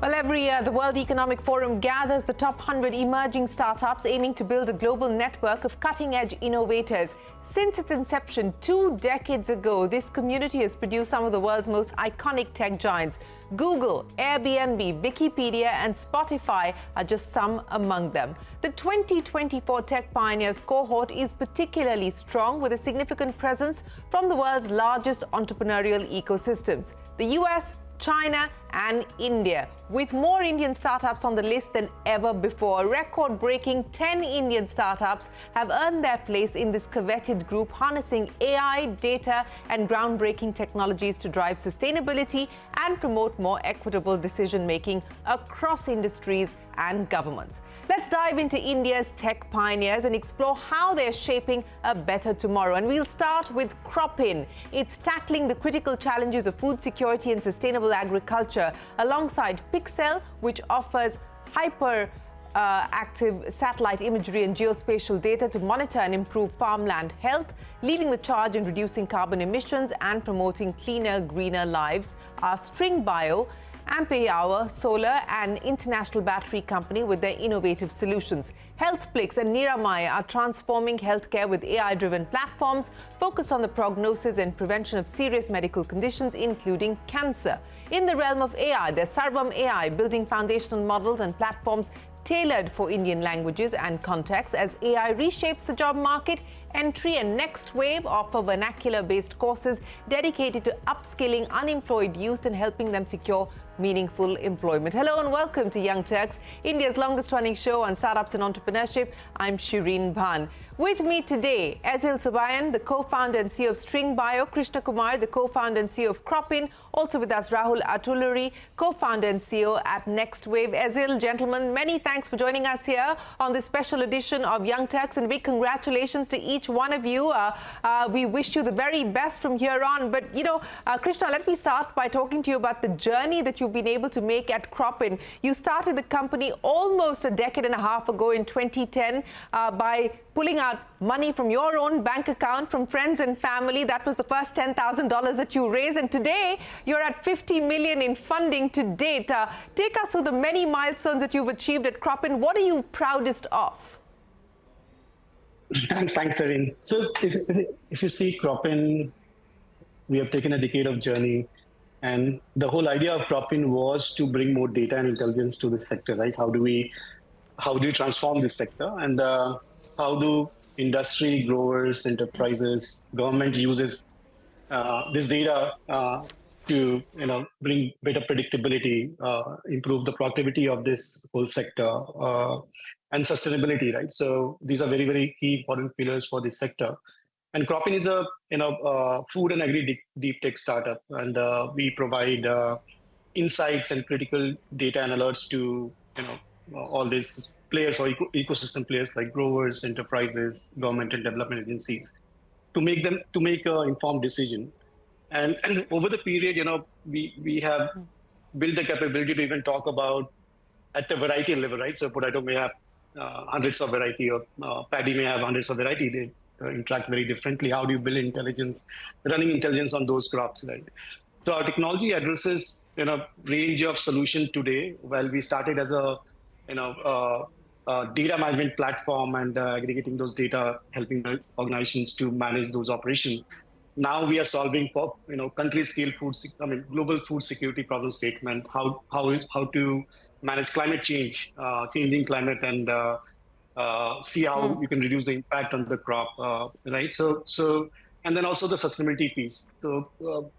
Well, every year, the World Economic Forum gathers the top 100 emerging startups aiming to build a global network of cutting-edge innovators. Since its inception 2 decades ago, this community has produced some of the world's most iconic tech giants. Google, Airbnb, Wikipedia and Spotify are just some among them. The 2024 Tech Pioneers cohort is particularly strong, with a significant presence from the world's largest entrepreneurial ecosystems: the US, China and India, with more Indian startups on the list than ever before. A record-breaking 10 Indian startups have earned their place in this coveted group, harnessing AI, data and groundbreaking technologies to drive sustainability and promote more equitable decision-making across industries and governments. Let's dive into India's tech pioneers and explore how they're shaping a better tomorrow. And we'll start with Croppin. It's tackling the critical challenges of food security and sustainable agriculture, alongside Pixel, which offers active satellite imagery and geospatial data to monitor and improve farmland health, leading the charge in reducing carbon emissions and promoting cleaner, greener lives. Our String Bio, Amp-Hour Solar and international battery company with their innovative solutions. HealthPlix and Niramai are transforming healthcare with AI-driven platforms focused on the prognosis and prevention of serious medical conditions, including cancer. In the realm of AI, there's Sarvam AI, building foundational models and platforms tailored for Indian languages and contexts. As AI reshapes the job market, Entry and NxtWave offer vernacular-based courses dedicated to upskilling unemployed youth and helping them secure meaningful employment. Hello and welcome to Young Turks, India's longest-running show on startups and entrepreneurship. I'm Shereen Bhan. With me today, Ezhil, the co-founder and CEO of String Bio; Krishna Kumar, the co-founder and CEO of Croppin; also with us, Rahul Attuluri, co-founder and CEO at NxtWave. Ezhil, gentlemen, many thanks for joining us here on this special edition of Young Turks, and big congratulations to each one of you. We wish you the very best from here on. But, you know, Krishna, let me start by talking to you about the journey that you've been able to make at Croppin. You started the company almost a decade and a half ago in 2010 by pulling out money from your own bank account, from friends and family. That was the first $10,000 that you raised. And today, you're at $50 million in funding to date. Take us through the many milestones that you've achieved at Croppin. What are you proudest of? Thanks, Shereen. So if you see Croppin, we have taken a decade of journey. And the whole idea of Croppin was to bring more data and intelligence to this sector, right? How do we transform this sector? And how do industry, growers, enterprises, government uses this data to bring better predictability, improve the productivity of this whole sector, and sustainability, right? So these are very, very key important pillars for this sector. And Croppin is a food and agri deep tech startup, and we provide insights and critical data and alerts to all these players or ecosystem players like growers, enterprises, government and development agencies, to make an informed decision. And over the period, we have built the capability to even talk about at the variety level, right? So potato may have hundreds of variety, or paddy may have hundreds of variety. They interact very differently. How do you build intelligence, running intelligence on those crops, right? So our technology addresses range of solutions today. Well, we started as a data management platform and aggregating those data, helping the organizations to manage those operations. Now we are solving country scale global food security problem statement. How to manage climate change, changing climate, and see how you can reduce the impact on the crop, right? So and then also the sustainability piece. So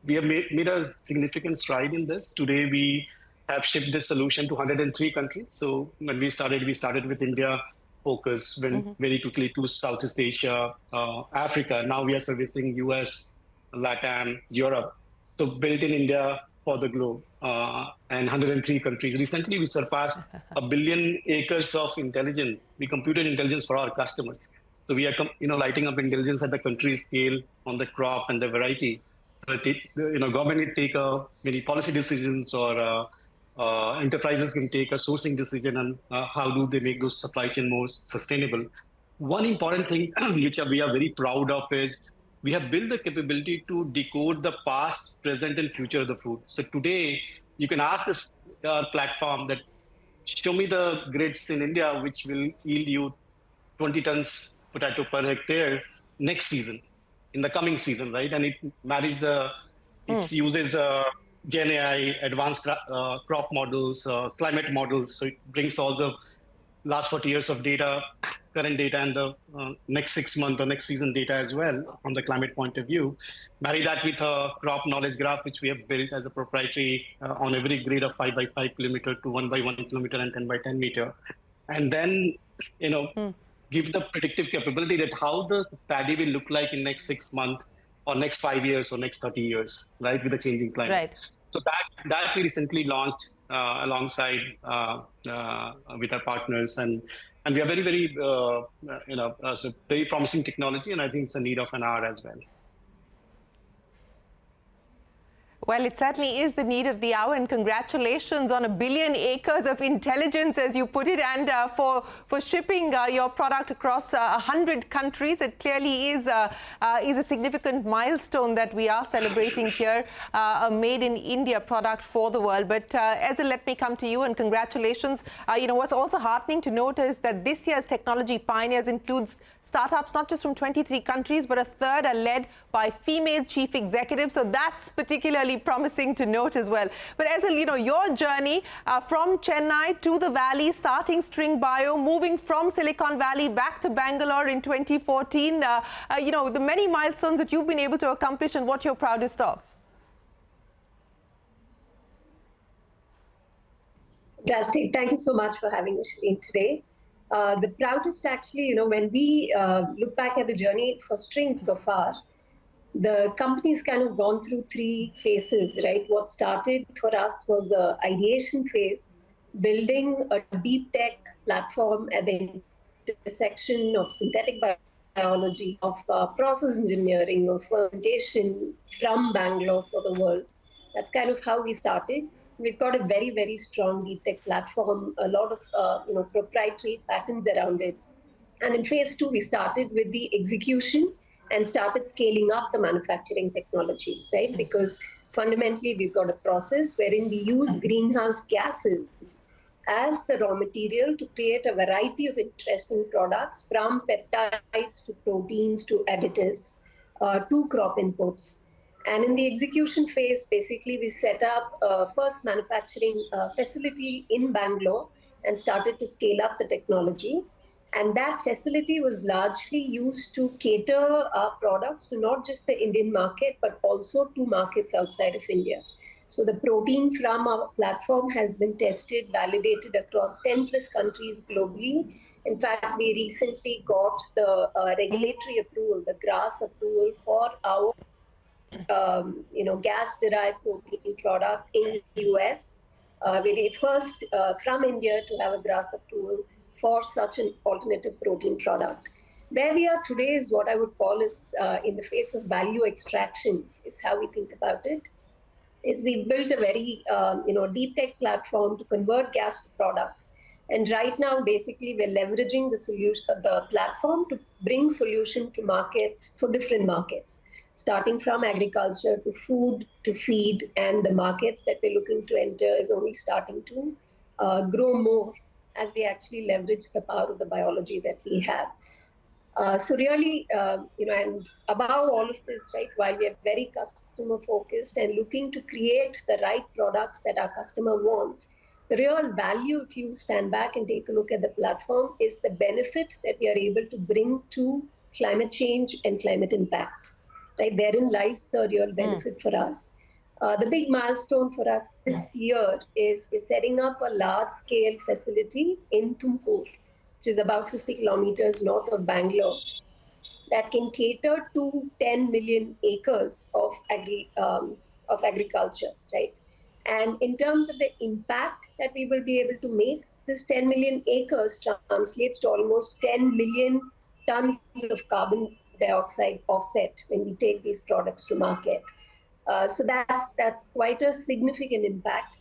we have made a significant stride in this. Today we have shipped this solution to 103 countries. So when we started with India focus, went very quickly to Southeast Asia, Africa. Now we are servicing US, LATAM, Europe. So built in India for the globe, and 103 countries. Recently, we surpassed 1 billion acres of intelligence. We computed intelligence for our customers. So we are, lighting up intelligence at the country scale on the crop and the variety. So government will take many policy decisions, or enterprises can take a sourcing decision on how do they make those supply chain more sustainable. One important thing which we are very proud of is we have built the capability to decode the past, present, and future of the food. So today, you can ask this platform that, show me the grids in India which will yield you 20 tons potato per hectare next season, in the coming season, right? And it marries it uses Gen AI, advanced crop models, climate models. So it brings all the last 40 years of data, current data, and the next 6 month or next season data as well from the climate point of view. Marry that with a crop knowledge graph, which we have built as a proprietary on every grid of 5 by 5 kilometer to 1 by 1 kilometer and 10 by 10 meter. And then, give the predictive capability that how the paddy will look like in next 6 months or next 5 years or next 30 years, right, with the changing climate. Right. So that we recently launched alongside with our partners, and we are very, very, so very promising technology, and I think it's a need of an hour as well. Well, it certainly is the need of the hour, and congratulations on 1 billion acres of intelligence, as you put it, and for shipping your product across 100 countries. It clearly is a significant milestone that we are celebrating here, a made in India product for the world. But Ezhil, let me come to you, and congratulations. What's also heartening to note is that this year's Technology Pioneers includes startups not just from 23 countries, but a third are led by female chief executives. So that's particularly promising to note as well. But Ezhil, your journey from Chennai to the Valley, starting String Bio, moving from Silicon Valley back to Bangalore in 2014, the many milestones that you've been able to accomplish and what you're proudest of. Fantastic. Thank you so much for having us today. The proudest, actually, when we look back at the journey for String so far, the company's kind of gone through 3 phases, right? What started for us was an ideation phase, building a deep tech platform at the intersection of synthetic biology, of process engineering, of fermentation from Bangalore for the world. That's kind of how we started. We've got a very, very strong deep tech platform, a lot of proprietary patents around it. And in phase 2, we started with the execution and started scaling up the manufacturing technology, right? Because fundamentally, we've got a process wherein we use greenhouse gases as the raw material to create a variety of interesting products, from peptides to proteins to additives to crop inputs. And in the execution phase, basically, we set up a first manufacturing facility in Bangalore and started to scale up the technology. And that facility was largely used to cater our products to not just the Indian market, but also to markets outside of India. So the protein from our platform has been tested, validated across 10 plus countries globally. In fact, we recently got the regulatory approval, the GRAS approval for our gas-derived protein product in the US. We're the first from India to have a GRAS approval for such an alternative protein product. Where we are today is what I would call is in the phase of value extraction, is how we think about it. Is we've built a very deep tech platform to convert gas to products. And right now, basically, we're leveraging the platform to bring solution to market for different markets, starting from agriculture to food to feed, and the markets that we're looking to enter is only starting to grow more as we actually leverage the power of the biology that we have. So really, and above all of this, right, while we are very customer focused and looking to create the right products that our customer wants, the real value, if you stand back and take a look at the platform, is the benefit that we are able to bring to climate change and climate impact. Right, therein lies the real benefit for us. The big milestone for us this year is we're setting up a large-scale facility in Tumkur, which is about 50 kilometers north of Bangalore, that can cater to 10 million acres of agriculture, right? And in terms of the impact that we will be able to make, this 10 million acres translates to almost 10 million tons of carbon dioxide offset when we take these products to market. So that's quite a significant impact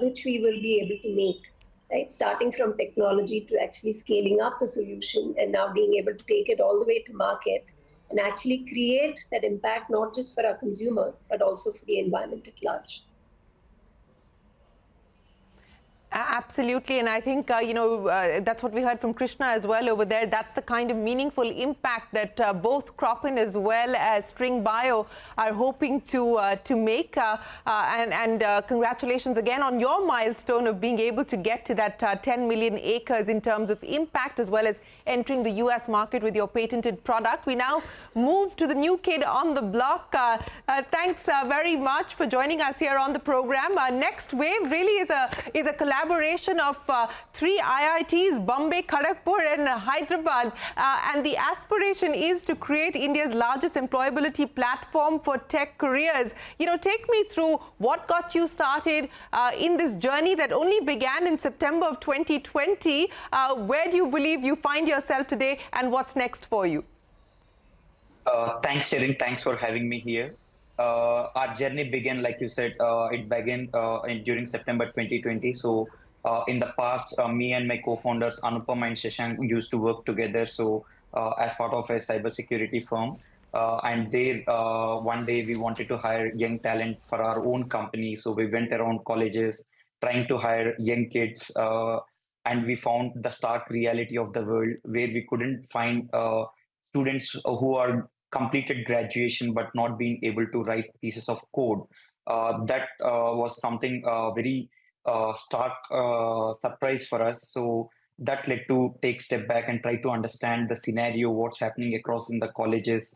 which we will be able to make, right? Starting from technology to actually scaling up the solution and now being able to take it all the way to market and actually create that impact, not just for our consumers, but also for the environment at large. Absolutely, and I think, that's what we heard from Krishna as well over there. That's the kind of meaningful impact that both Croppin as well as String Bio are hoping to make. Congratulations again on your milestone of being able to get to that 10 million acres in terms of impact, as well as entering the US market with your patented product. We now move to the new kid on the block. Thanks very much for joining us here on the program. NxtWave really is a collaboration of 3 IITs, Bombay, Kharagpur and Hyderabad. And the aspiration is to create India's largest employability platform for tech careers. Take me through what got you started in this journey that only began in September of 2020. Where do you believe you find yourself today, and what's next for you? Thanks, Shereen. Thanks for having me here. Our journey began, like you said, it began during September 2020. So in the past, me and my co-founders, Anupam and Shashank, used to work together. So as part of a cybersecurity firm. And there, one day we wanted to hire young talent for our own company. So we went around colleges trying to hire young kids. And we found the stark reality of the world where we couldn't find students who are completed graduation but not being able to write pieces of code. That was something very stark surprise for us. So that led to take a step back and try to understand the scenario, what's happening across in the colleges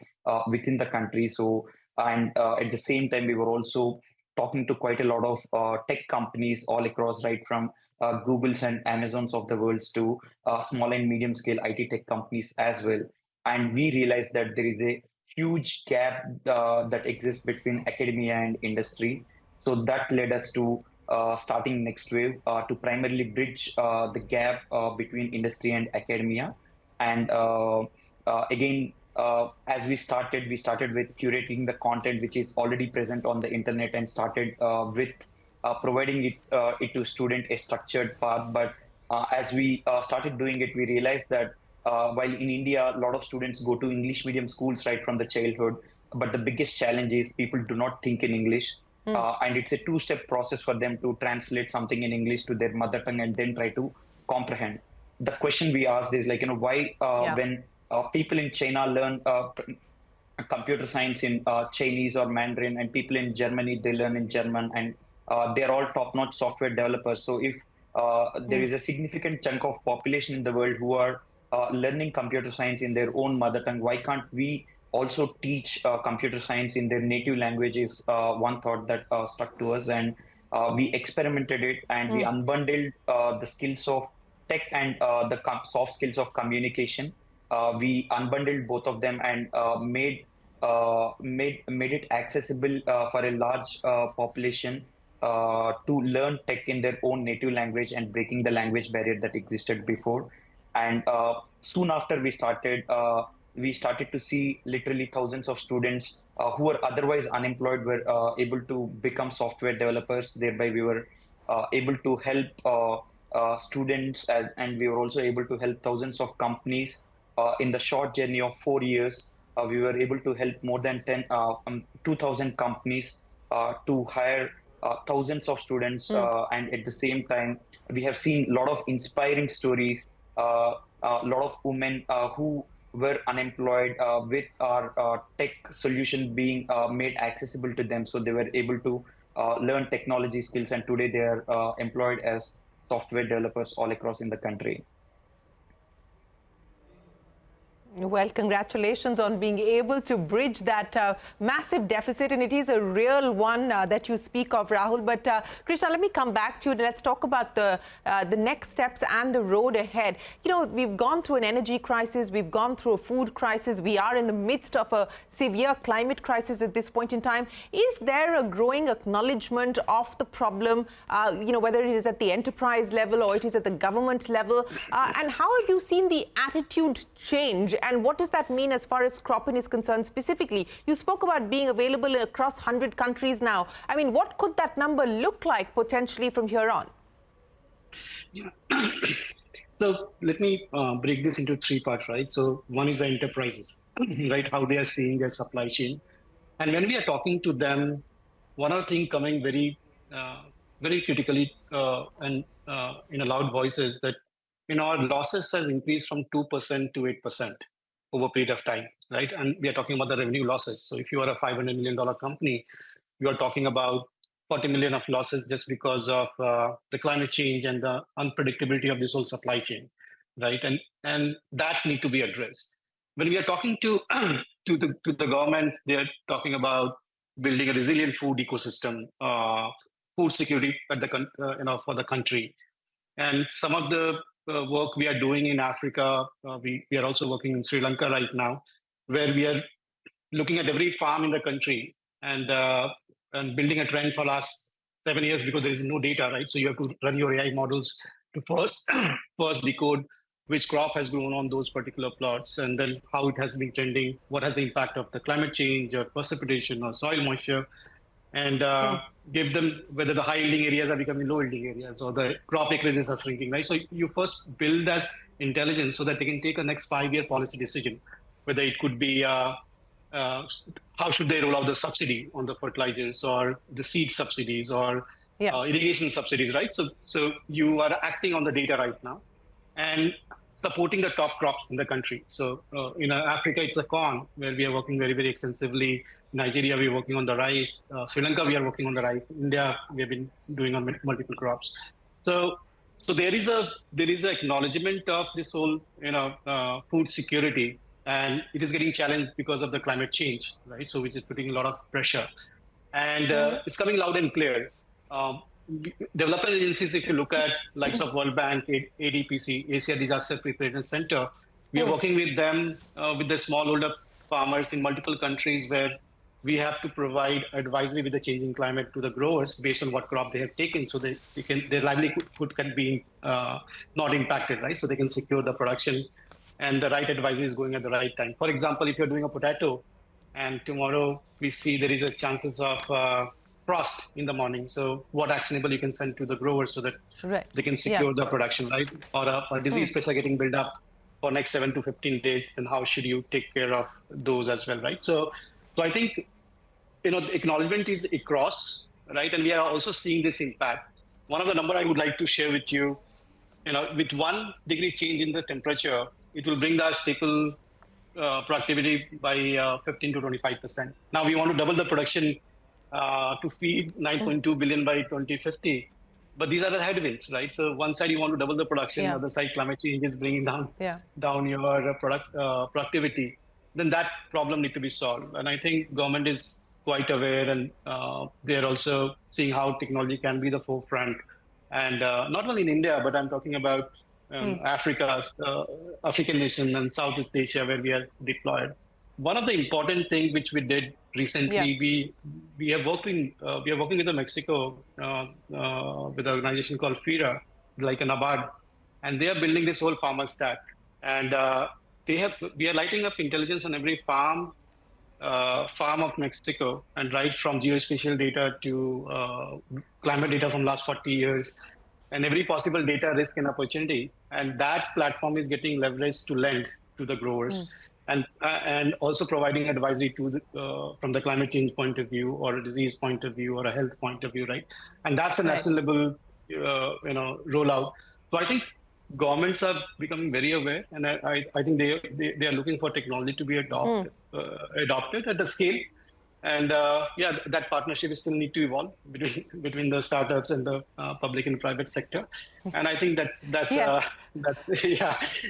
within the country. So, and at the same time, we were also talking to quite a lot of tech companies all across, right from Googles and Amazons of the world to small and medium scale IT tech companies as well. And we realized that there is a huge gap that exists between academia and industry. So that led us to starting NxtWave to primarily bridge the gap between industry and academia. And again, as we started with curating the content which is already present on the internet, and started with providing it to student a structured path. But as we started doing it, we realized that while in India, a lot of students go to English medium schools right from the childhood, but the biggest challenge is people do not think in English. And it's a two-step process for them to translate something in English to their mother tongue and then try to comprehend. The question we asked is why when people in China learn computer science in Chinese or Mandarin, and people in Germany, they learn in German, and they're all top-notch software developers. So if there is a significant chunk of population in the world who are learning computer science in their own mother tongue, why can't we also teach computer science in their native language is one thought that stuck to us. And we experimented it, and we unbundled the skills of tech and the soft skills of communication. We unbundled both of them and made it accessible for a large population to learn tech in their own native language, and breaking the language barrier that existed before. And soon after we started to see literally thousands of students who were otherwise unemployed were able to become software developers. Thereby, we were able to help students, and we were also able to help thousands of companies. In the short journey of 4 years, we were able to help more than 2,000 companies to hire thousands of students. And at the same time, we have seen a lot of inspiring stories, a lot of women who were unemployed with our tech solution being made accessible to them. So they were able to learn technology skills, and today they are employed as software developers all across in the country. Well, congratulations on being able to bridge that massive deficit, and it is a real one that you speak of, Rahul. But Krishna, let me come back to you. Let's talk about the next steps and the road ahead. We've gone through an energy crisis, we've gone through a food crisis, we are in the midst of a severe climate crisis at this point in time. Is there a growing acknowledgement of the problem, whether it is at the enterprise level or it is at the government level? And how have you seen the attitude change? And what does that mean as far as Croppin is concerned specifically? You spoke about being available across 100 countries now. I mean, what could that number look like potentially from here on? Yeah. So let me break this into three parts, right? So one is the enterprises, right? How they are seeing their supply chain. And when we are talking to them, one other thing coming very critically and in a loud voice is that, our losses has increased from 2% to 8% over a period of time, right? And we are talking about the revenue losses. So if you are a $500 million company, you are talking about 40 million of losses just because of the climate change and the unpredictability of this whole supply chain, right? And that need to be addressed. When we are talking to to the government, they are talking about building a resilient food ecosystem, food security at for the country. And some of the work we are doing in Africa, we are also working in Sri Lanka right now, where we are looking at every farm in the country and building a trend for last 7 years because there is no data, right? So you have to run your AI models to first decode which crop has grown on those particular plots, and then how it has been trending, what has the impact of the climate change or precipitation or soil moisture, and give them whether the high yielding areas are becoming low yielding areas or the crop acreages are shrinking, right? So you first build as intelligence so that they can take a next 5-year policy decision, whether it could be how should they roll out the subsidy on the fertilizers or the seed subsidies or irrigation subsidies, right? So you are acting on the data right now and supporting the top crops in the country. So in Africa, it's the corn, where we are working very, very extensively. Nigeria, we are working on the rice. Sri Lanka, we are working on the rice. India, we have been doing on multiple crops. So there is a acknowledgement of this whole food security, and it is getting challenged because of the climate change, right? So which is putting a lot of pressure, and it's coming loud and clear. Development agencies, if you look at likes of World Bank, ADPC, Asia Disaster Preparedness Center, we are working with them, with the smallholder farmers in multiple countries, where we have to provide advisory with the changing climate to the growers based on what crop they have taken, so that their livelihood can be not impacted, right? So they can secure the production, and the right advisory is going at the right time. For example, if you're doing a potato, and tomorrow we see there is a chances of frost in the morning. So what actionable you can send to the growers so that they can secure the production, right? Or a disease pests are getting built up for next 7 to 15 days, then how should you take care of those as well, right? So I think, the acknowledgement is across, right? And we are also seeing this impact. One of the number I would like to share with you, with 1 degree change in the temperature, it will bring the staple productivity by 15 to 25%. Now we want to double the production to feed 9.2 billion by 2050. But these are the headwinds, right? So one side you want to double the production, other side climate change is bringing down your productivity. Then that problem needs to be solved. And I think government is quite aware, and they're also seeing how technology can be the forefront. And not only in India, but I'm talking about Africa, African nation and Southeast Asia, where we are deployed. One of the important things which we did recently, we are working with Mexico with an organization called FIRA, like an NABARD, and they are building this whole farmer stack. And we are lighting up intelligence on every farm of Mexico, and right from geospatial data to climate data from last 40 years, and every possible data, risk and opportunity. And that platform is getting leveraged to lend to the growers. And also providing advisory to from the climate change point of view, or a disease point of view, or a health point of view, right? And that's the national level, rollout. So I think governments are becoming very aware, and I think they are looking for technology to be adopted at the scale. And that partnership still need to evolve between the startups and the public and private sector. And I think that's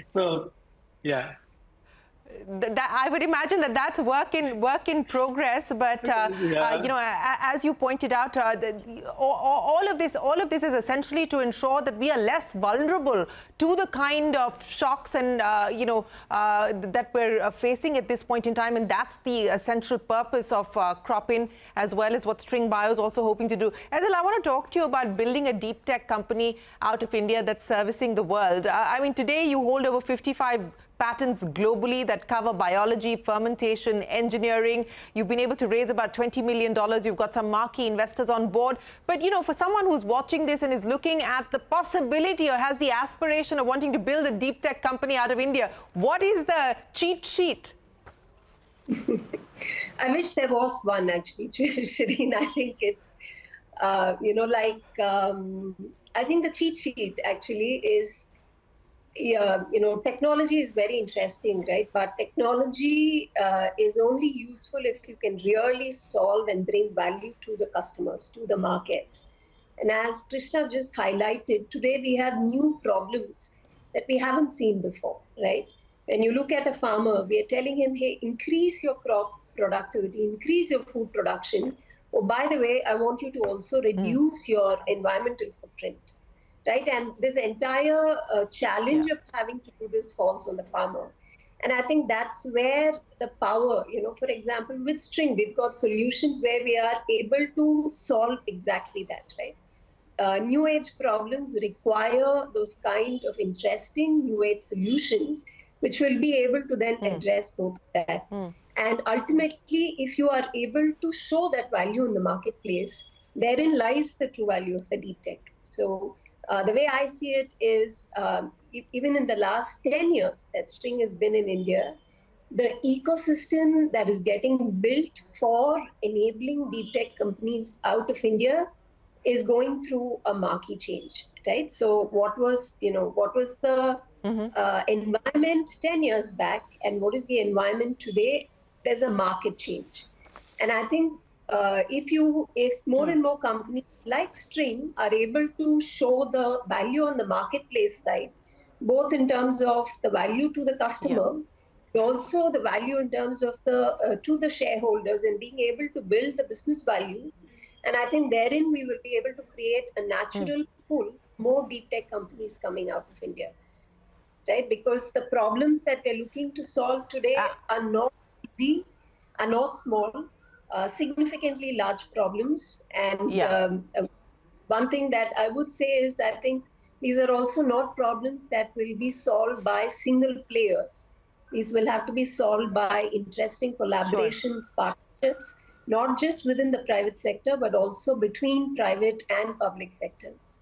So yeah. I would imagine that's work in progress, but as you pointed out, all of this is essentially to ensure that we are less vulnerable to the kind of shocks and that we're facing at this point in time, and that's the essential purpose of Croppin, as well as what String Bio is also hoping to do. Ezhil, I want to talk to you about building a deep tech company out of India that's servicing the world. I mean, today you hold over 55 patents globally that cover biology, fermentation, engineering. You've been able to raise about $20 million. You've got some marquee investors on board. But, you know, for someone who's watching this and is looking at the possibility or has the aspiration of wanting to build a deep tech company out of India, what is the cheat sheet? I wish there was one, actually, Shereen. I think it's, I think the cheat sheet actually is, technology is very interesting, right? But technology is only useful if you can really solve and bring value to the customers, to the market. And as Krishna just highlighted, today we have new problems that we haven't seen before, right? When you look at a farmer, we are telling him, hey, increase your crop productivity, increase your food production. Oh, by the way, I want you to also reduce your environmental footprint, right? And this entire challenge of having to do this falls on the farmer. And I think that's where the power, for example, with String, we've got solutions where we are able to solve exactly that, right? New age problems require those kind of interesting new age solutions, which will be able to then address both that. And ultimately, if you are able to show that value in the marketplace, therein lies the true value of the deep tech. So the way I see it is, even in the last 10 years that String has been in India, the ecosystem that is getting built for enabling deep tech companies out of India is going through a marquee change, right? So what was the environment 10 years back and what is the environment today? There's a market change. And I think if more and more companies like String are able to show the value on the marketplace side, both in terms of the value to the customer, but also the value in terms of to the shareholders and being able to build the business value. And I think therein we will be able to create a natural pool, more deep tech companies coming out of India, right? Because the problems that we're looking to solve today are not easy, are not small, significantly large problems. And one thing that I would say is, I think these are also not problems that will be solved by single players. These will have to be solved by interesting collaborations, partnerships, not just within the private sector, but also between private and public sectors.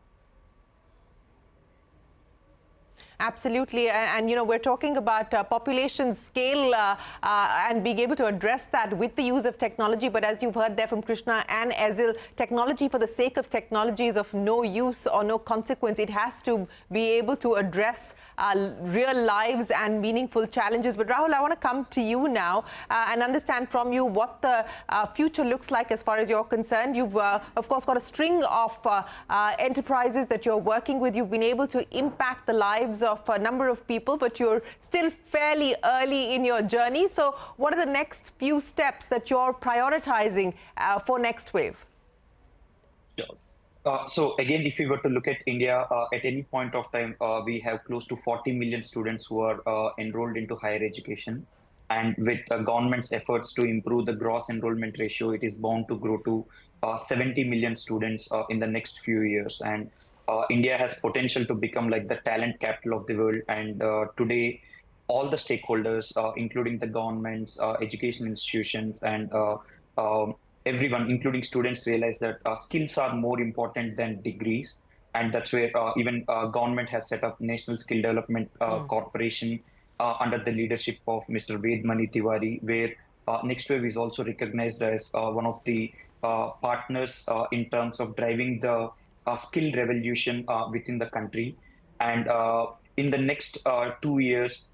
Absolutely. And we're talking about population scale and being able to address that with the use of technology. But as you've heard there from Krishna and Ezhil, technology for the sake of technology is of no use or no consequence. It has to be able to address real lives and meaningful challenges. But Rahul, I want to come to you now and understand from you what the future looks like as far as you're concerned. You've, of course, got a string of enterprises that you're working with. You've been able to impact the lives of a number of people, but you're still fairly early in your journey. So what are the next few steps that you're prioritizing for NxtWave? So again, if we were to look at India, at any point of time, we have close to 40 million students who are enrolled into higher education. And with the government's efforts to improve the gross enrollment ratio, it is bound to grow to 70 million students in the next few years. And India has potential to become like the talent capital of the world. And today, all the stakeholders, including the governments, education institutions, and everyone, including students, realize that skills are more important than degrees. And that's where even government has set up National Skill Development Corporation under the leadership of Mr. Vedmani Tiwari, where NxtWave is also recognized as one of the partners in terms of driving the skill revolution within the country. And in the next 2 years,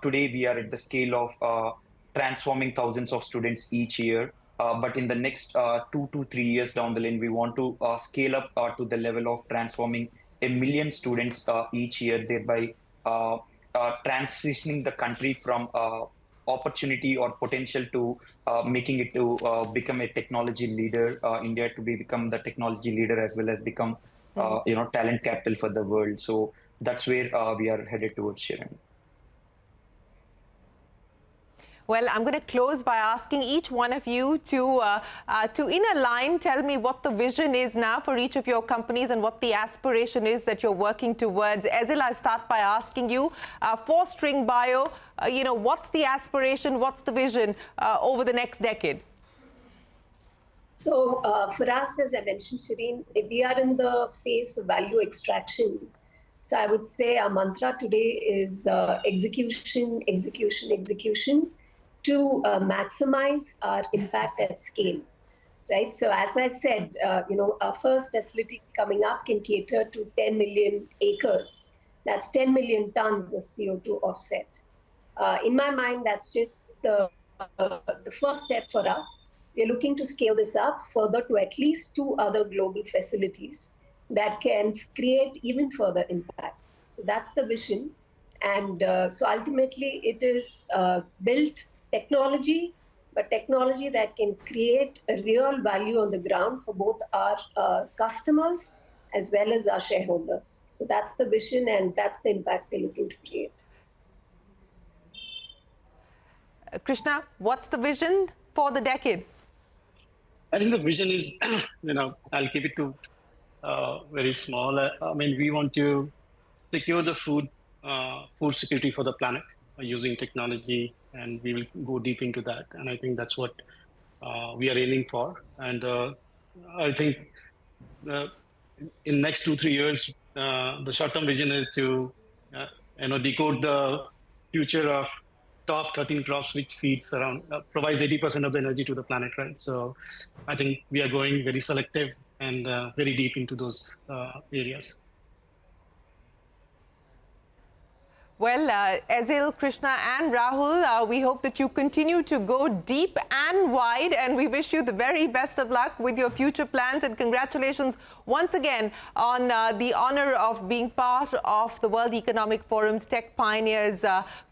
today we are at the scale of transforming thousands of students each year. But in the next 2 to 3 years down the line, we want to scale up to the level of transforming 1 million students each year, thereby transitioning the country from opportunity or potential to making it to become a technology leader, India to become the technology leader as well as become talent capital for the world. So that's where we are headed towards, Shereen. Well, I'm going to close by asking each one of you to in a line, tell me what the vision is now for each of your companies and what the aspiration is that you're working towards. Ezhil, I'll start by asking you, for String Bio, what's the aspiration, what's the vision over the next decade? So for us, as I mentioned, Shereen, we are in the phase of value extraction. So I would say our mantra today is execution, execution, execution, to maximize our impact at scale, right? So as I said, our first facility coming up can cater to 10 million acres. That's 10 million tons of CO2 offset. In my mind, that's just the first step for us. We're looking to scale this up further to at least 2 other global facilities that can create even further impact. So that's the vision. And so ultimately, it is built technology, but technology that can create a real value on the ground for both our customers as well as our shareholders. So that's the vision, and that's the impact we're looking to create. Krishna, what's the vision for the decade? I think the vision is, I'll keep it to very small. I mean, we want to secure the food security for the planet using technology, and we will go deep into that. And I think that's what we are aiming for. And I think in next 2-3 years, the short-term vision is to decode the future of top 13 crops, which feeds around, provides 80% of the energy to the planet, right? So I think we are going very selective and very deep into those areas. Well, Ezhil, Krishna and Rahul, we hope that you continue to go deep and wide, and we wish you the very best of luck with your future plans, and congratulations once again on the honor of being part of the World Economic Forum's Tech Pioneers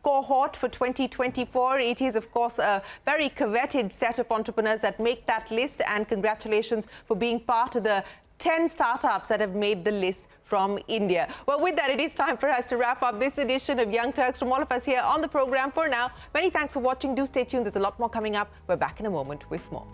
cohort for 2024. It is, of course, a very coveted set of entrepreneurs that make that list, and congratulations for being part of the 10 startups that have made the list from India. Well, with that, it is time for us to wrap up this edition of Young Turks. From all of us here on the program for now, many thanks for watching. Do stay tuned. There's a lot more coming up. We're back in a moment with more.